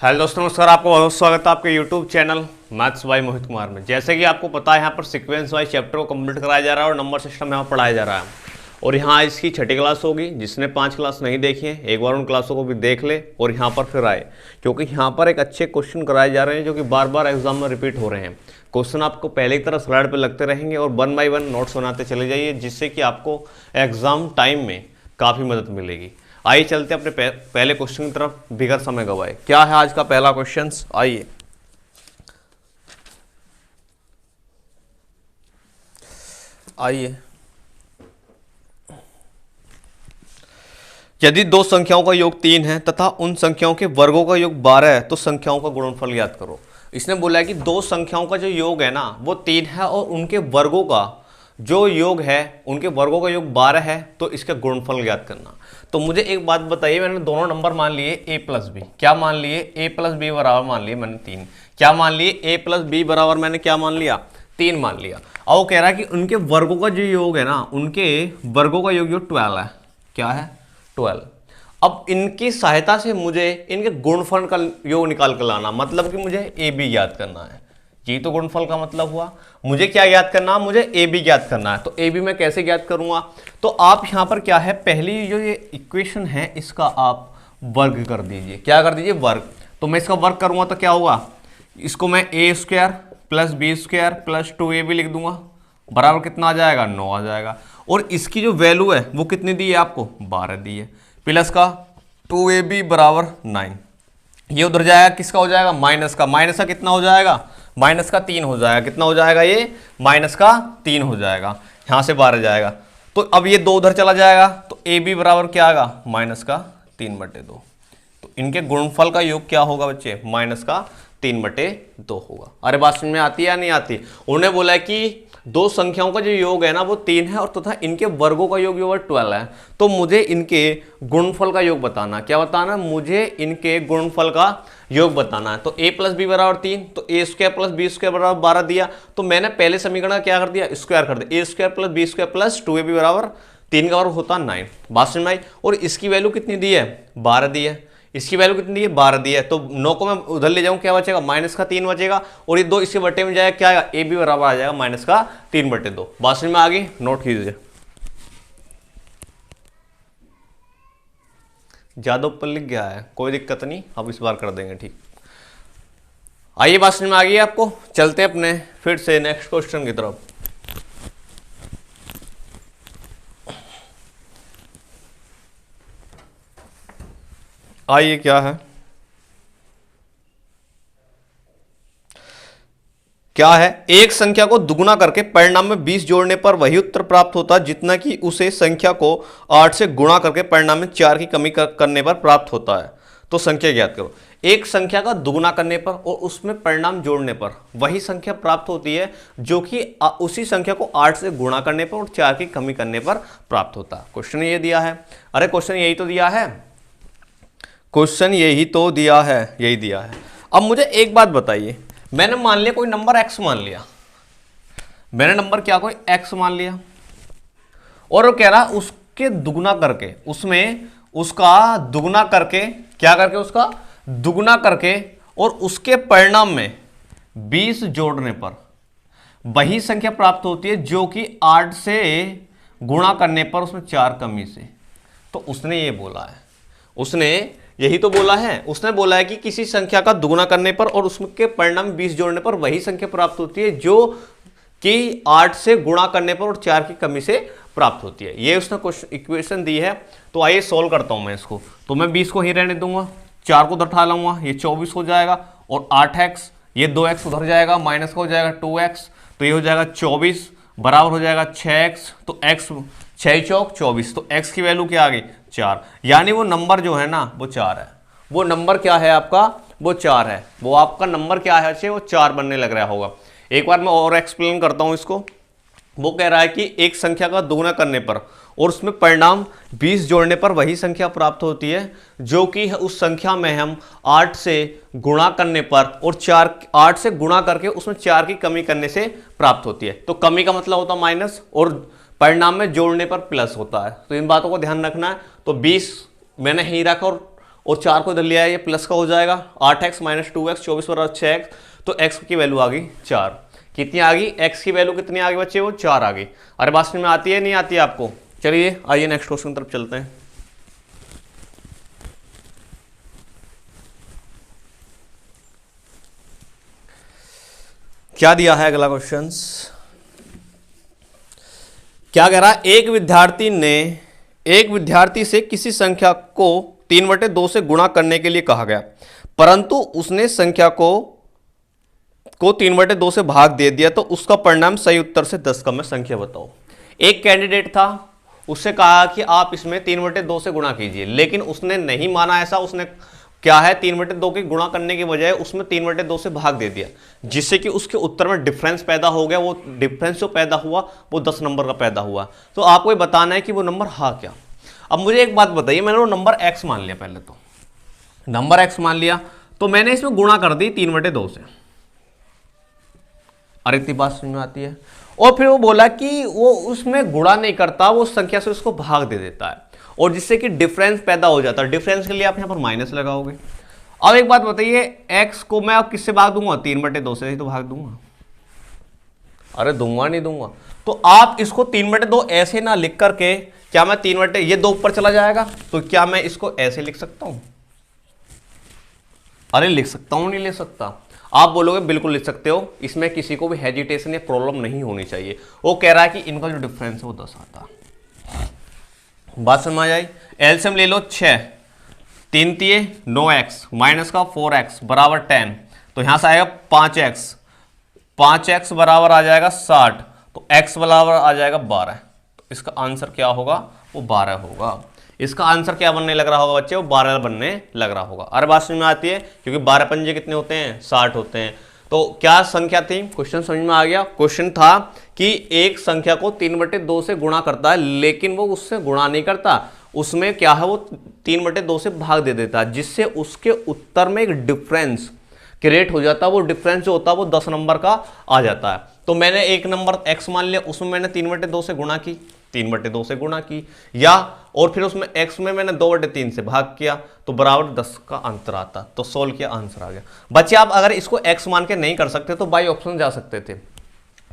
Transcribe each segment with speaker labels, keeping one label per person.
Speaker 1: Hello दोस्तों, नमस्कार। आपको बहुत स्वागत है आपके YouTube channel maths by Mohit Kumar में। जैसे कि आपको पता है, यहाँ पर सीक्वेंस वाइज चैप्टर को कंप्लीट कराया जा रहा है और नंबर सिस्टम यहाँ पढ़ाया जा रहा है। और यहाँ इसकी छठी क्लास होगी। जिसने 5 क्लास नहीं देखी है, एक बार उन क्लासों को भी देख ले और यहाँ पर फिर आए, क्योंकि यहाँ पर एक अच्छे क्वेश्चन कराए जा रहे हैं जो कि बार बार एग्जाम में रिपीट हो रहे हैं। क्वेश्चन आपको पहले की तरह स्लाइड पर लगते रहेंगे और 1 बाय 1 नोट्स बनाते चले जाइए, जिससे कि आपको एग्जाम टाइम में काफ़ी मदद मिलेगी। आइए चलते अपने पहले क्वेश्चन की तरफ बिगर समय गवाए। क्या है आज का पहला क्वेश्चन? आइए यदि दो संख्याओं का योग 3 है तथा उन संख्याओं के वर्गों का योग 12 है तो संख्याओं का गुणनफल ज्ञात करो। इसने बोला है कि दो संख्याओं का जो योग है ना वो 3 है और उनके वर्गों का जो योग है, उनके वर्गों का योग 12 है, तो इसका गुणनफल ज्ञात करना। तो मुझे एक बात बताइए, मैंने दोनों नंबर मान लिए a प्लस बी। क्या मान लिए? a प्लस बी बराबर मान लिए मैंने 3। क्या मान लिए? a प्लस बी बराबर मैंने क्या मान लिया? 3 मान लिया। अब वो कह रहा है कि उनके वर्गों का जो योग है ना, उनके वर्गों का योग जो 12 है। क्या है? 12। अब इनकी सहायता से मुझे इनके गुणनफल का योग निकाल कर लाना, मतलब कि मुझे ए बी ज्ञात करना है। ये तो गुणनफल का मतलब हुआ। मुझे क्या ज्ञात करना है? मुझे ए बी ज्ञात करना है। तो ए बी मैं कैसे ज्ञात करूंगा? तो आप यहां पर क्या है, पहली जो ये इक्वेशन है इसका आप वर्ग कर दीजिए। क्या कर दीजिए? वर्ग। तो मैं इसका वर्ग करूंगा तो क्या होगा? इसको मैं a square plus b square plus 2ab लिख दूंगा, बराबर कितना आ जाएगा? 9 आ जाएगा। और इसकी जो वैल्यू है वो कितनी दी है आपको? 12 दी है। प्लस का 2ab बराबर 9। ये उधर जाएगा, किसका हो जाएगा? माइनस का। माइनस का कितना हो जाएगा? माइनस का 3 हो जाएगा। कितना हो जाएगा? ये माइनस का 3 हो जाएगा। यहां से 12 जाएगा तो अब ये 2 उधर चला जाएगा, तो ए बी बराबर क्या आएगा? माइनस का 3/2। तो इनके गुणनफल का योग क्या होगा बच्चे? माइनस का 3/2 होगा। अरे बात समझ में आती है या नहीं आती? उन्होंने बोला है कि दो संख्याओं का जो योग है ना वो 3 है और तथा इनके वर्गों का योग 12 है। तो मुझे इनके गुणनफल का योग बताना। क्या बताना? मुझे इनके गुणनफल का योग बताना है। तो a प्लस बी बराबर 3, तो ए स्क्वायर प्लस बी स्क्वायर बराबर 12 दिया। तो मैंने पहले समीकरण का क्या कर दिया? स्क्वायर कर दिया। A square plus b square plus 2ab बराबर 3 का वर्ग होता 9। बात समझ में आई? और इसकी वैल्यू कितनी दी है? 12 दी है। इसकी वैल्यू कितनी दी है? 12 दी है। तो 9 को मैं उधर ले जाऊं, क्या बचेगा? माइनस का 3 बचेगा। और ये 2 इसके बटे में जाएगा, क्या आएगा? ए बी बराबर आ जाएगा माइनस का 3/2। बात समझ में आ गई? नोट कीजिए। ज्यादा ऊपर लिख गया है, कोई दिक्कत नहीं, अब इस बार कर देंगे ठीक। आइए, बात समझ में आ गई आपको? चलते अपने फिर से नेक्स्ट क्वेश्चन की तरफ। आइए, क्या है? क्या है? एक संख्या को दुगुना करके परिणाम में 20 जोड़ने पर वही उत्तर प्राप्त होता है जितना कि उसे संख्या को 8 से गुणा करके परिणाम में 4 की कमी करने पर प्राप्त होता है। तो संख्या ज्ञात करो। एक संख्या का दुगुना करने पर और उसमें परिणाम जोड़ने पर वही संख्या प्राप्त होती है जो कि उसी संख्या को 8 से गुणा करने पर और 4 की कमी करने पर प्राप्त होता है। क्वेश्चन ये दिया है। अरे क्वेश्चन यही तो दिया है, क्वेश्चन यही तो दिया है, यही दिया है। अब मुझे एक बात बताइए, मैंने मान लिया कोई नंबर x मान लिया, मैंने नंबर क्या कोई x मान लिया, और वो कह रहा उसके दुगुना करके, उसमें उसका दुगुना करके, क्या करके? उसका दुगुना करके और उसके परिणाम में 20 जोड़ने पर वही संख्या प्राप्त होती है जो कि 8 से गुणा करने पर उसमें 4 कमी से। तो उसने ये बोला है, उसने यही तो बोला है। उसने बोला है कि किसी संख्या का दुगुना करने पर और उसके परिणाम 20 जोड़ने पर वही संख्या प्राप्त होती है जो कि 8 से गुणा करने पर और 4 की कमी से प्राप्त होती है। ये उसने क्वेश्चन इक्वेशन दी है। तो आइए सोल्व करता हूं मैं इसको। तो मैं 20 को ही रहने दूंगा, 4 को उधर उठा लाऊंगा, ये 24 हो जाएगा और 8x, ये 2x उधर जाएगा, माइनस का हो जाएगा 2x, तो ये हो जाएगा 24 बराबर हो जाएगा 6x। तो x 6 चौक 24, तो x की वैल्यू क्या आ गई? 4। यानी वो नंबर जो है ना वो 4 है। वो नंबर क्या है आपका? वो 4 है। वो आपका नंबर क्या है अच्छे? वो 4 बनने लग रहा होगा। एक बार मैं और एक्सप्लेन करता हूं इसको। वो कह रहा है कि एक संख्या का दुगुना करने पर और उसमें परिणाम 20 जोड़ने पर वही संख्या प्राप्त होती है जो कि उस संख्या में हम 8 से गुणा करने पर और 8 से गुणा करके उसमें 4 की कमी करने से प्राप्त होती है। तो कमी का मतलब होता है माइनस और परिणाम में जोड़ने पर प्लस होता है। तो इन बातों को ध्यान रखना है। तो 20 मैंने ही रखा और 4 को इधर लिया है, ये प्लस का हो जाएगा 8x माइनस 2x 24 बराबर 6x। तो x की वैल्यू आ गई 4। कितनी आ गई? x की वैल्यू कितनी आ गई बच्चे? वो 4 आ गई। अरे बात समझ में आती है नहीं आती है आपको? चलिए आइए नेक्स्ट क्वेश्चन की तरफ चलते हैं। क्या दिया है अगला क्वेश्चन? क्या कह रहा है? एक विद्यार्थी से किसी संख्या को 3/2 से गुणा करने के लिए कहा गया, परंतु उसने संख्या को 3/2 से भाग दे दिया, तो उसका परिणाम सही उत्तर से 10 कम है, संख्या बताओ। एक कैंडिडेट था, उससे कहा कि आप इसमें 3/2 से गुणा कीजिए, लेकिन उसने नहीं माना ऐसा। उसने क्या है 3/2 की गुणा करने के बजाय उसमें 3/2 से भाग दे दिया, जिससे कि उसके उत्तर में डिफरेंस पैदा हो गया। वो डिफरेंस जो पैदा हुआ वो 10 नंबर का पैदा हुआ। तो आपको ये बताना है कि वो नंबर हा क्या। अब मुझे एक बात बताइए, मैंने वो नंबर x मान लिया, पहले तो नंबर x मान लिया, तो मैंने इसमें गुणा कर दी 3/2 से। अरे इतनी बात समझ में आती है? और फिर वो बोला कि वो उसमें गुणा नहीं करता, वो संख्या से उसको भाग दे देता है, और जिससे कि डिफरेंस पैदा हो जाता है। डिफरेंस के लिए आप यहां पर माइनस लगाओगे। अब एक बात बताइए, x को मैं अब किससे भाग दूंगा? 3/2 से ही तो भाग दूंगा। अरे दूंगा नहीं दूंगा। तो आप इसको 3/2 ऐसे ना लिख करके, क्या मैं 3/, ये 2 ऊपर चला जाएगा, तो क्या मैं इसको ऐसे लिख सकता हूं? अरे लिख सकता हूं, नहीं लिख सकता? आप बोलोगे बिल्कुल लिख सकते हो, इसमें किसी को भी हेजिटेशन या प्रॉब्लम नहीं होनी चाहिए। वो कह रहा है कि इनका जो डिफरेंस है वो 10 आता। बात समझ में आ जाए? एलसीएम ले लो 6, 3 तिये 9x माइनस का 4x बराबर 10, तो यहां से आएगा 5x, 5x बराबर आ जाएगा 60, तो x बराबर आ जाएगा 12। तो इसका आंसर क्या होगा? वो 12 होगा। इसका आंसर क्या बनने लग रहा होगा बच्चे? वो 12 बनने लग रहा होगा। अरे बात समझ में आती है? क्योंकि 12 पंजे कितने होते हैं? 60 होते हैं। तो क्या संख्या थी? क्वेश्चन समझ में आ गया? क्वेश्चन था कि एक संख्या को 3/2 से गुणा करता है, लेकिन वो उससे गुणा नहीं करता, उसमें क्या है वो 3/2 से भाग दे देता है, जिससे उसके उत्तर में एक डिफरेंस क्रिएट हो जाता है। वो डिफरेंस जो होता है वो 10 नंबर का आ जाता है। तो मैंने एक नंबर x मान लिया, उसमें मैंने 3/2 से गुणा की, 3/2 से गुणा की, या और फिर उसमें x में मैंने 2/3 से भाग किया, तो बराबर 10 का अंतर आता। तो सोल्व किया, आंसर आ गया। बच्चे आप अगर इसको x मान के नहीं कर सकते तो बाई ऑप्शन जा सकते थे।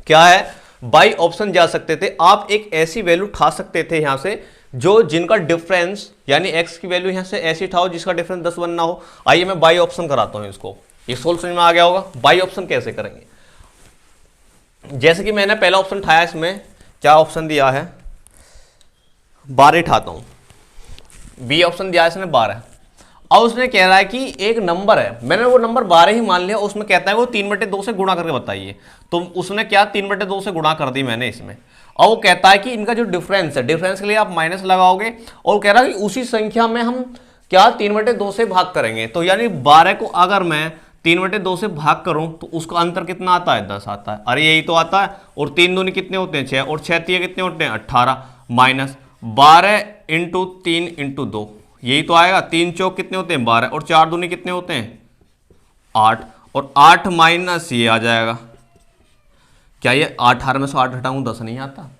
Speaker 1: क्या है? बाई ऑप्शन जा सकते थे। आप एक ऐसी वैल्यू उठा सकते थे यहां से जो जिनका डिफरेंस, यानी x की वैल्यू यहां से ऐसी उठाओ जिसका डिफरेंस 10 बनना हो। आइए मैं बाई ऑप्शन कराता हूं इसको, ये सोल्व समझ में आ गया होगा। बाई ऑप्शन कैसे करेंगे? जैसे कि मैंने पहला ऑप्शन उठाया, इसमें क्या ऑप्शन दिया है? 12 उठाता हूं, बी ऑप्शन दिया है इसने 12। अब उसने कह रहा है कि एक नंबर है, मैंने वो नंबर 12 ही मान लिया, उसमें कहता है वो 3/2 से गुणा करके बताइए। तो उसने क्या 3/2 से गुणा कर दी मैंने इसमें, और वो कहता है कि इनका जो डिफरेंस है, डिफरेंस के लिए आप माइनस लगाओगे, और कह रहा है कि उसी संख्या में हम क्या 3/2 से भाग करेंगे। तो यानी 12 को अगर मैं 3/2 से भाग करूं तो उसका अंतर कितना आता है? 10 आता है। अरे यही तो आता है। और 3 दूनी कितने होते हैं? 6, और 6 तिये कितने होते हैं? 18, माइनस 12 इंटू 3 इंटू 2, यही तो आएगा। 3 चौक कितने होते हैं? 12, और 4 दूनी कितने होते हैं? 8, और 8 माइनस ये आ जाएगा। क्या ये 18 में से 8 घटाऊं 10 नहीं आता?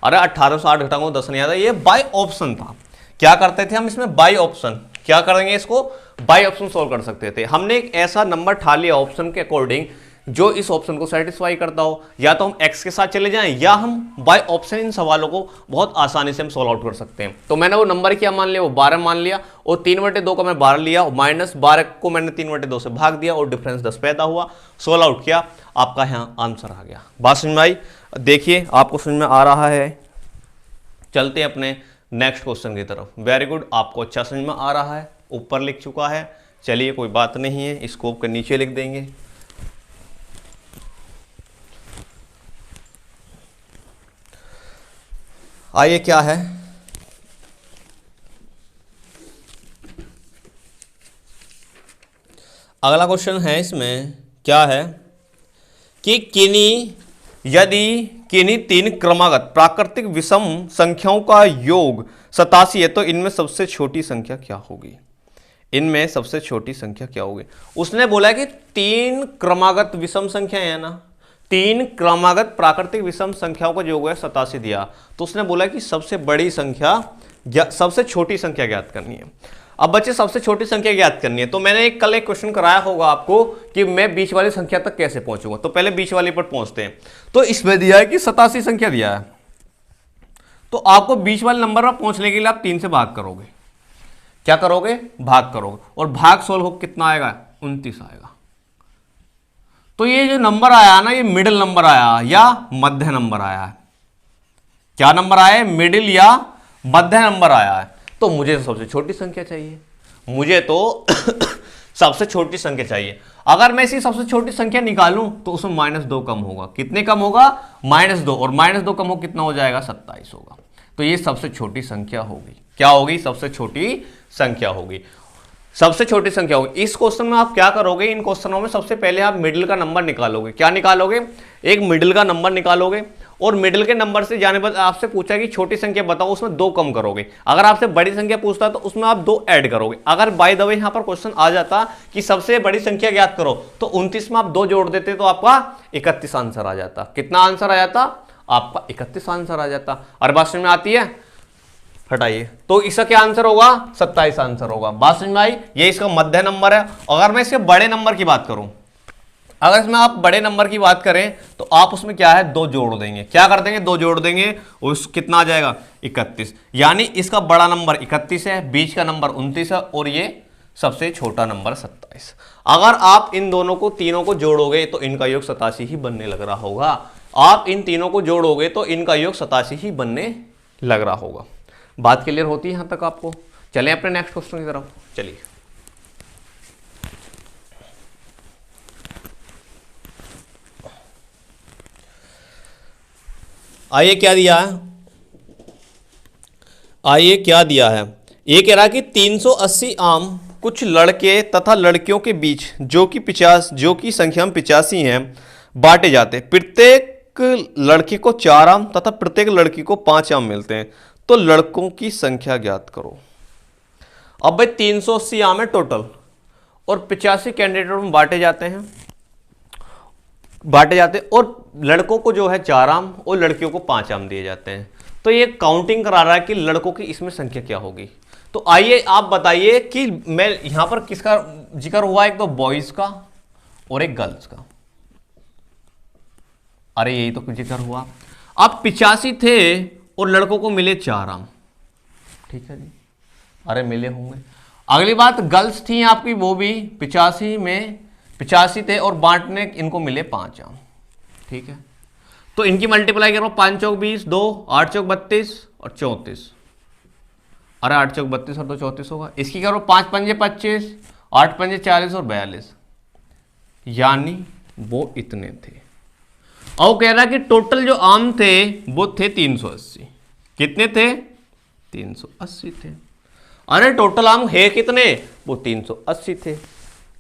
Speaker 1: अरे 18 से 8 घटाऊं 10 नहीं आता। ये बाय ऑप्शन था। क्या करते थे हम इसमें? By option. क्या करेंगे इसको? बाय ऑप्शन सोल्व कर सकते थे। हमने एक ऐसा नंबर ठा लिया ऑप्शन के अकॉर्डिंग जो इस ऑप्शन को सेटिस्फाई करता हो। या तो हम x के साथ चले जाएं, या हम बाय ऑप्शन इन सवालों को बहुत आसानी से हम सोल्व आउट कर सकते हैं। तो मैंने वो नंबर क्या मान लिया? वो 12 मान लिया, और 3/2 का मैं 12 लिया, और माइनस 12 को मैंने 3/2 से भाग दिया, और डिफरेंस 10 पैदा हुआ। सोल्व आउट किया, आपका यहाँ आंसर आ गया। बात समझ में आई? देखिए आपको समझ में आ रहा है। चलते हैं अपने नेक्स्ट क्वेश्चन की तरफ। वेरी गुड, आपको अच्छा समझ में आ रहा है, ऊपर लिख चुका है। चलिए कोई बात नहीं है, स्कोप के नीचे लिख देंगे। आइए क्या है, अगला क्वेश्चन है। इसमें क्या है कि यदि किन्हीं 3 क्रमागत प्राकृतिक विषम संख्याओं का योग 87 है, तो इनमें सबसे छोटी संख्या क्या होगी? इनमें सबसे छोटी संख्या क्या होगी? उसने बोला कि 3 क्रमागत विषम संख्या है ना, 3 क्रमागत प्राकृतिक विषम संख्याओं का योग है 87 दिया। तो उसने बोला कि सबसे बड़ी संख्या, सबसे छोटी संख्या ज्ञात करनी है। अब बच्चे सबसे छोटी संख्या ज्ञात करनी है। तो मैंने कल एक क्वेश्चन कराया होगा आपको कि मैं बीच वाली संख्या तक कैसे पहुंचूंगा। तो पहले बीच वाली पर पहुंचते हैं। तो इसमें दिया है कि 87 संख्या दिया है, तो आपको बीच वाले नंबर पर पहुंचने के लिए आप 3 से भाग करोगे। क्या करोगे? भाग करोगे। और भाग 16 कितना आएगा? 29 आएगा। तो ये जो नंबर आया ना, ये मिडिल नंबर आया या मध्य नंबर आया है। क्या नंबर आया है? मिडिल या मध्य नंबर आया है। तो मुझे तो सबसे छोटी संख्या चाहिए, मुझे तो सबसे छोटी संख्या चाहिए। अगर मैं इसी सबसे छोटी संख्या निकालूं तो उसमें -2 कम होगा। कितने कम होगा? -2। और -2 कम हो कितना हो जाएगा? 27 होगा। तो ये सबसे छोटी संख्या होगी। क्या होगी? सबसे छोटी संख्या होगी। सबसे छोटी संख्या होगी। इस क्वेश्चन में आप क्या करोगे? इन क्वेश्चनों में सबसे पहले आप मिडिल का नंबर निकालोगे। क्या निकालोगे? एक मिडिल का नंबर निकालोगे। और मिडिल के नंबर से जाने पर आपसे पूछा कि छोटी संख्या बताओ, उसमें 2 कम करोगे। अगर आपसे बड़ी संख्या पूछता तो उसमें आप 2 ऐड करोगे। अगर बाय द वे यहां पर क्वेश्चन आ जाता कि सबसे बड़ी संख्या ज्ञात करो, तो 29 में आप 2 जोड़ देते तो आपका 31 आंसर आ जाता। कितना आंसर आ जाता? आपका 31 आंसर आ जाता। और बात समझ में आती है? हटाइए। तो इसका क्या आंसर होगा? 27 आंसर होगा। बात समझ में आई? ये इसका मध्य नंबर है। अगर मैं इसके बड़े नंबर की बात करूं, अगर इसमें आप बड़े नंबर की बात करें तो आप उसमें क्या है? 2 जोड़ देंगे। क्या कर देंगे? 2 जोड़ देंगे। उस कितना आ जाएगा? 31। यानी इसका बड़ा नंबर 31 है, बीच का नंबर 29 है, और ये सबसे छोटा नंबर 27। अगर आप इन दोनों को, तीनों को जोड़ोगे तो इनका योग 87 ही बनने लग रहा होगा। आप इन तीनों को जोड़ोगे तो इनका योग 87 ही बनने लग रहा होगा। बात क्लियर होती है यहां तक आपको? चलें अपने नेक्स्ट क्वेश्चन की तरफ। चलिए, आइए क्या दिया है? आइए क्या दिया है? ये कह रहा है कि 380 आम कुछ लड़के तथा लड़कियों के बीच जो कि संख्या में 85 हैं बांटे जाते हैं। प्रत्येक लड़के को 4 आम तथा प्रत्येक लड़की को 5 आम मिलते हैं। तो लड़कों की संख्या ज्ञात करो। अब भाई 380 आम है टोटल, और 85 कैंडिडेटों में बांटे जाते हैं, और लड़कों को जो है 4 आम और लड़कियों को 5 आम दिए जाते हैं। तो ये काउंटिंग करा रहा है कि लड़कों की इसमें संख्या क्या होगी। तो आइए आप बताइए कि मैं यहां पर किसका जिक्र हुआ? एक तो बॉयज का और एक गर्ल्स का। अरे यही तो जिक्र हुआ। अब 85 थे और लड़कों को मिले 4 आम, ठीक है जी। अरे मिले होंगे। अगली बात, गर्ल्स थी आपकी, वो भी 85 में 85 थे और बांटने इनको मिले 5 आम, ठीक है। तो इनकी मल्टीप्लाई करो, 5 चौक 20, 2 8 चौक 32 और 34। अरे 8 चौक 32 और 2 34 होगा। इसकी करो 5 पंजे 25, 8 पंजे 40 और 42, यानी वो इतने थे। और कह रहा है कि टोटल जो आम थे वो थे 380। कितने थे? 380 थे। अरे टोटल आम है कितने? वो 380 थे।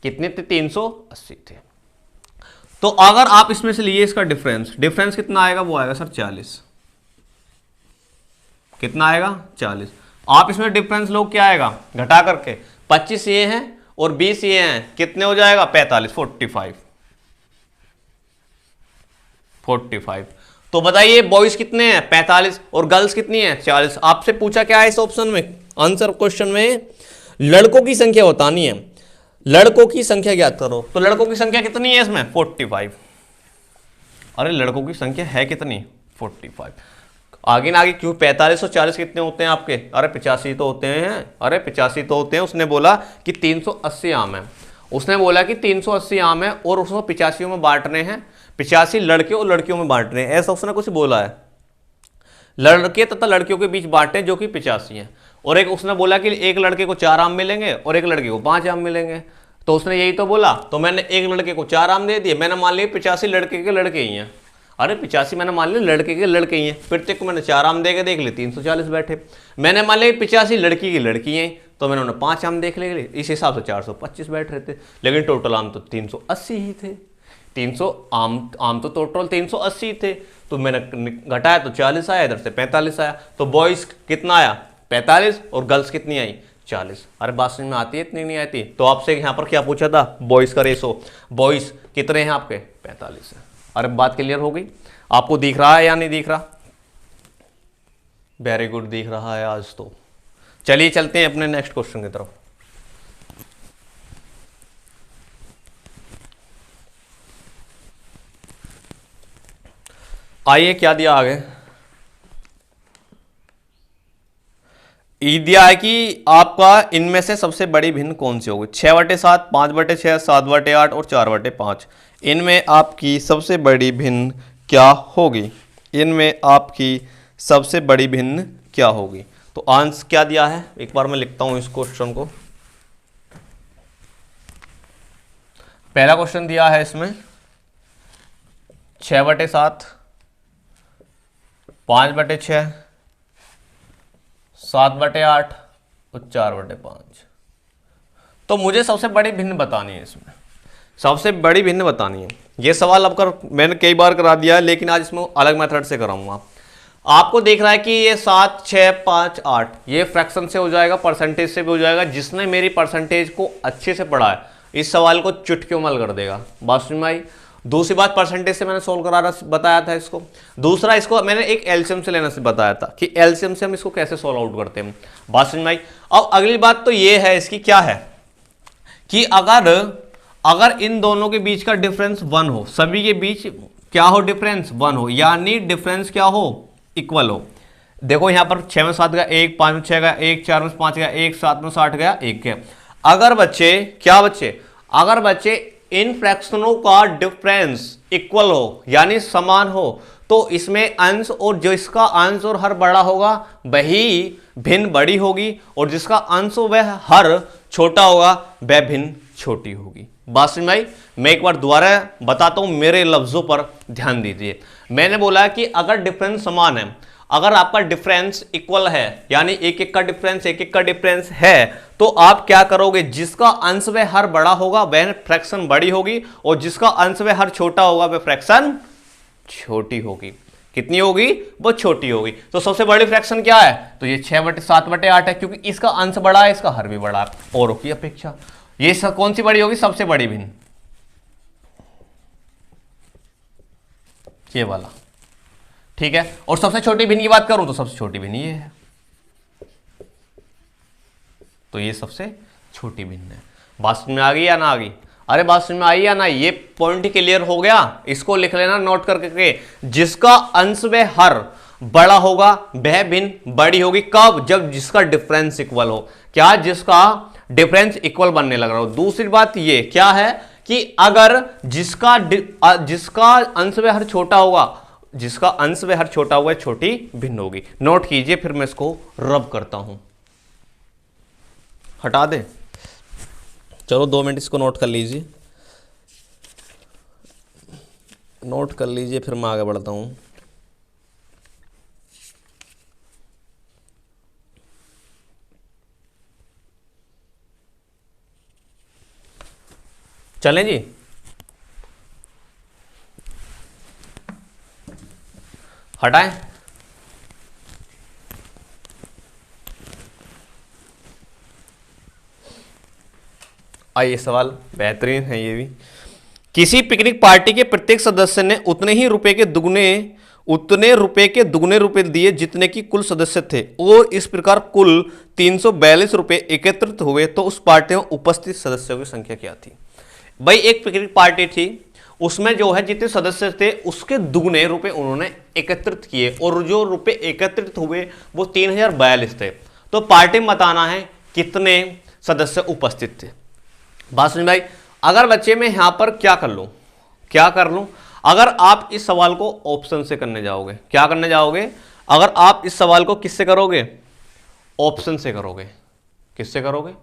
Speaker 1: कितने थे? 380 थे। तो अगर आप इसमें से लिए इसका डिफरेंस कितना आएगा? वो आएगा सर 40। कितना आएगा? 40। आप इसमें डिफरेंस लोग क्या आएगा? घटा करके 25 ये हैं और 20 ये हैं, कितने हो जाएगा? 45, 45। तो बताइए बॉयज कितने हैं? 45 और गर्ल्स कितनी है? 40। आपसे पूछा क्या है इस ऑप्शन में? आंसर क्वेश्चन में लड़कों की संख्या बतानी है। लड़कों की संख्या ज्ञात करो। तो लड़कों की संख्या कितनी है इसमें? 45। अरे लड़कों की संख्या है कितनी? 45। आगे ना आगे क्यों? 45 और 40 कितने होते हैं आपके? अरे 85 तो होते हैं। अरे 85 तो होते हैं। उसने बोला कि 380 आम है। उसने बोला कि 380 आम है और उसको 85 में बांटने हैं। 85 लड़के और लड़कियों में बांटने हैं, ऐसा उसने कुछ बोला है। लड़के तथा लड़कियों के बीच बांटे जो कि 85 हैं। और एक उसने बोला कि एक लड़के को 4 आम मिलेंगे और एक लड़के को 5 आम मिलेंगे। तो उसने यही तो बोला। तो मैंने एक लड़के को 4 आम दे दिए। मैंने मान लिया 85 लड़के के लड़के ही हैं। अरे 85 मैंने मान लिया लड़के के लड़के ही हैं। प्रत्येक को मैंने 4 आम दे के देख लिए, 340 बैठे। मैंने मान लिया 85 लड़की की लड़की हैं, तो मैंने उन्हें 5 आम देख लिए, इस हिसाब से 425 बैठ रहे थे। लेकिन टोटल आम तो 380 ही थे। 300 आम तो टोटल 380 थे। तो मैंने घटाया तो 40 आया, इधर से 45 आया। तो बॉयज कितना आया? 45 और गर्ल्स कितनी आई? 40। अरे बात समझ में आती है? इतनी नहीं आती। तो आपसे यहाँ पर क्या पूछा था? बॉयज का रेशो। बॉयज कितने हैं आपके? 45 है। अरे बात क्लियर हो गई? आपको दिख रहा है या नहीं दिख रहा? वेरी गुड, दिख रहा है आज तो। चलिए चलते हैं अपने नेक्स्ट क्वेश्चन की तरफ। आइए क्या दिया आगे। ई दिया है कि आपका इनमें से सबसे बड़ी भिन्न कौन सी होगी। 6/7, 5/6, 7/8 और 4/5। इनमें आपकी सबसे बड़ी भिन्न क्या होगी। इनमें आपकी सबसे बड़ी भिन्न क्या होगी। तो आंसर क्या दिया है, एक बार मैं लिखता हूं इस क्वेश्चन को। पहला क्वेश्चन दिया है इसमें 6/7, 5/6, 7/8 और 4/5। तो मुझे सबसे बड़ी भिन्न बतानी है, इसमें सबसे बड़ी भिन्न बतानी है। ये सवाल अब कर मैंने कई बार करा दिया है, लेकिन आज इसमें अलग मेथड से कराऊंगा। आपको देख रहा है कि ये 7, 6, 5, 8 ये फ्रैक्शन से हो जाएगा, परसेंटेज से भी हो जाएगा। जिसने मेरी परसेंटेज को अच्छे से पढ़ा है इस सवाल को चुटकियों मल कर देगा। बात समझ में आई। दूसरी बात, परसेंटेज से मैंने सोल्व कराना बताया था इसको। दूसरा, इसको मैंने एक एलसीएम से लेना से बताया था कि एलसीएम से हम इसको कैसे सोल्व आउट करते हैं। बात समझ में आई। अब अगली बात तो ये है इसकी, क्या है कि अगर इन दोनों के बीच का डिफरेंस 1 हो, सभी के बीच क्या हो, डिफरेंस 1 हो, यानी डिफरेंस क्या हो, इक्वल हो। देखो यहां पर 6 में 7 गया 1, 5 में 6 गया 1, 4 में 5 गया 1, 7 में 60 गया 1 है। अगर बच्चे क्या बच्चे, अगर बच्चे इन फ्रैक्शनों का डिफरेंस इक्वल हो यानी समान हो, तो इसमें अंश और जो इसका अंश और हर बड़ा होगा वही भिन्न बड़ी होगी, और जिसका अंश वह हर छोटा होगा वह भिन्न छोटी होगी। बात समझ में आई। मैं एक बार दोबारा बताता हूं, मेरे लफ्जों पर ध्यान दीजिए। मैंने बोला कि अगर डिफरेंस समान है, अगर आपका डिफरेंस इक्वल है यानी एक एक का डिफरेंस है, तो आप क्या करोगे, जिसका अंश व हर बड़ा होगा वह फ्रैक्शन बड़ी होगी, और जिसका अंश व हर छोटा होगा वह फ्रैक्शन छोटी होगी। कितनी होगी, वो छोटी होगी। तो सबसे बड़ी फ्रैक्शन क्या है, तो ये 6/7/8 है, क्योंकि इसका अंश बड़ा है, इसका हर भी बड़ा है औरों की अपेक्षा। ये कौन सी बड़ी होगी, सबसे बड़ी भिन्न, ये वाला, ठीक है। और सबसे छोटी भिन्न की बात करूं तो सबसे छोटी भिन्न ये है, तो ये सबसे छोटी भिन्न है। बात समझ में आ गई या ना आ गई। अरे बात समझ में आई या ना, ये पॉइंट क्लियर हो गया। इसको लिख लेना नोट करके, जिसका अंश व हर बड़ा होगा वह भिन्न बड़ी होगी। कब, जब जिसका डिफरेंस इक्वल हो। क्या, जिसका डिफरेंस इक्वल बनने लग रहा हो। दूसरी बात ये क्या है कि अगर जिसका अंश व हर छोटा होगा, जिसका अंश व हर छोटा हुआ छोटी भिन्न होगी। नोट कीजिए, फिर मैं इसको रब करता हूं, हटा दे। चलो 2 मिनट इसको नोट कर लीजिए, नोट कर लीजिए, फिर मैं आगे बढ़ता हूं। चलें जी। हटाएं। आइए, सवाल बेहतरीन है ये भी। किसी पिकनिक पार्टी के प्रत्येक सदस्य ने उतने रुपए के दुगने रुपए दिए जितने की कुल सदस्य थे, और इस प्रकार कुल 342 रुपए एकत्रित हुए, तो उस पार्टी में उपस्थित सदस्यों की संख्या क्या थी। भाई एक पिकनिक पार्टी थी, उसमें जो है जितने सदस्य थे उसके दुगने रुपए उन्होंने एकत्रित किए, और जो रुपए एकत्रित हुए वो 3042 थे। तो पार्टी में बताना है कितने सदस्य उपस्थित थे। बात समझ भाई। अगर बच्चे में यहां पर क्या कर लूं, अगर आप इस सवाल को ऑप्शन से करने जाओगे, क्या करने जाओगे, अगर आप इस सवाल को किससे करोगे, ऑप्शन से करोगे। किससे करोगे,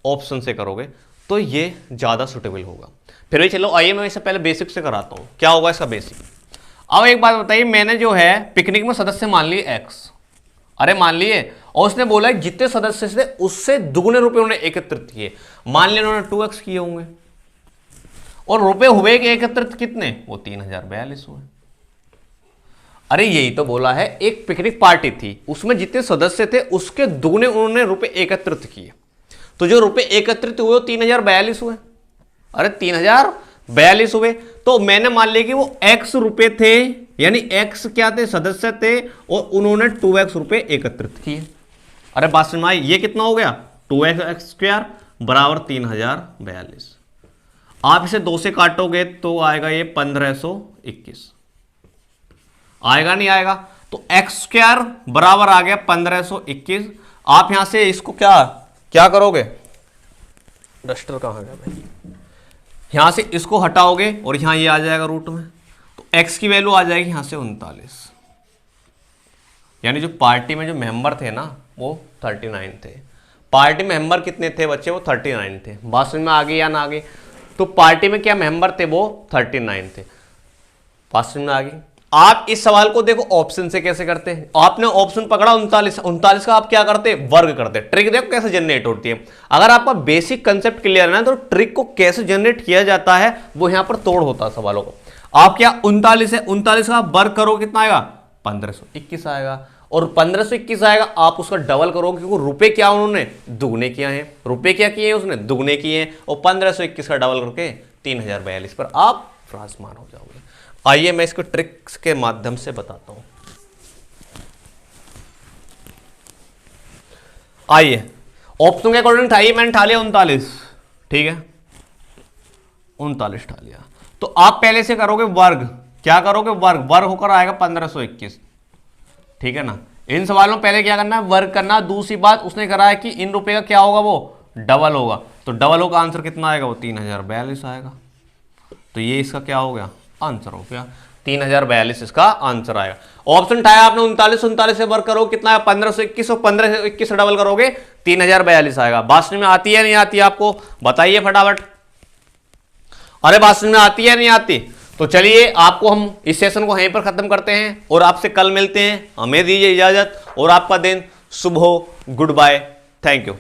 Speaker 1: ऑप्शन से करोगे, तो ये ज्यादा सुटेबल होगा। फिर भी चलो आइए मैं इससे पहले बेसिक से कराता हूं, क्या होगा इसका बेसिक। अब एक बात बताइए, मैंने जो है पिकनिक में सदस्य मान लिए एक्स, अरे मान लिए, और उसने बोला जितने सदस्य थे उससे दुगने रुपए उन्होंने एकत्रित किए। मान लिया उन्होंने 2x किए होंगे, और रुपए हुए के एकत्रित कितने, वो 3042 हुए। अरे यही तो बोला है, एक पिकनिक पार्टी थी, उसमें जितने सदस्य थे उसके दुगने उन्होंने रुपए एकत्रित किए, तो जो रुपए एकत्रित हुए वो 3042 हुए। अरे 3042 हुए, तो मैंने मान लिया कि वो x रुपए थे, यानी x क्या थे, सदस्य थे, और उन्होंने 2x रुपए एकत्रित किए। अरे बात समझ में आई, ये कितना हो गया, 2x² बराबर 3042। आप इसे 2 से काटोगे तो आएगा ये 1521। आएगा नहीं आएगा? तो एक्स स्क्वायर बराबर आ गया 1521। आप यहां से इसको क्या क्या करोगे, डस्टर कहां गया भाई, यहां से इसको हटाओगे और यहां ये आ जाएगा रूट में, तो एक्स की वैल्यू आ जाएगी यहां से 39। यानी जो पार्टी में जो मेंबर थे ना वो 39 थे। पार्टी में मेंबर कितने थे बच्चे? वो 39 थे। बात समझ में आ गई या ना आ गई? तो पार्टी में क्या मेंबर थे? वो 39 थे। बात समझ में आ गई? आप इस सवाल को देखो ऑप्शन से कैसे करते हैं। आपने ऑप्शन पकड़ा 39 का, आप क्या करते? वर्ग करते। ट्रिक देखो कैसे जनरेट होती है। अगर आपका बेसिक कंसेप्ट क्लियर है ना तो ट्रिक को कैसे जनरेट किया जाता है वो यहां पर तोड़ होता है सवालों को। आप क्या 39 है, 39 का वर्ग करो कितना आएगा? 1521 आएगा। और 1521 आएगा, आप उसका डबल करोगे क्योंकि रुपए क्या उन्होंने दुगने किया है, रुपए क्या किए हैं उसने? दुगने किए हैं। और 1521 का डबल करके 3042 पर आप विराजमान हो जाओगे। आइए मैं इसको ट्रिक्स के माध्यम से बताता हूं। आइए ऑप्शन के अकॉर्डिंग उठाइए, मैंने उठा लिया 39, ठीक है 39 उठा लिया। तो आप पहले से करोगे वर्ग, क्या करोगे? वर्ग, वर्ग होकर आएगा 1521, ठीक है ना। इन सवालों में पहले क्या करना है? वर्ग करना। दूसरी बात उसने करा है कि इन रुपए का क्या होगा? वो डबल होगा। तो डबल होगा आंसर कितना आएगा? वो 3042 आएगा। तो ये इसका क्या हो गया? आंसर हो गया 3042 इसका आंसर आएगा। ऑप्शन उठाया आपने 39 से वर्ग करो कितना है? 1521 और 1521 से डबल करोगे 3042 आएगा। बात समझ में आती है नहीं आती आपको? बताइए फटाफट। अरे बात समझ में आती है नहीं आती? तो चलिए आपको हम इस सेशन को यहीं पर खत्म करते हैं और आपसे कल मिलते हैं। हमें दीजिए इजाजत और आपका दिन शुभ हो। Goodbye, thank you.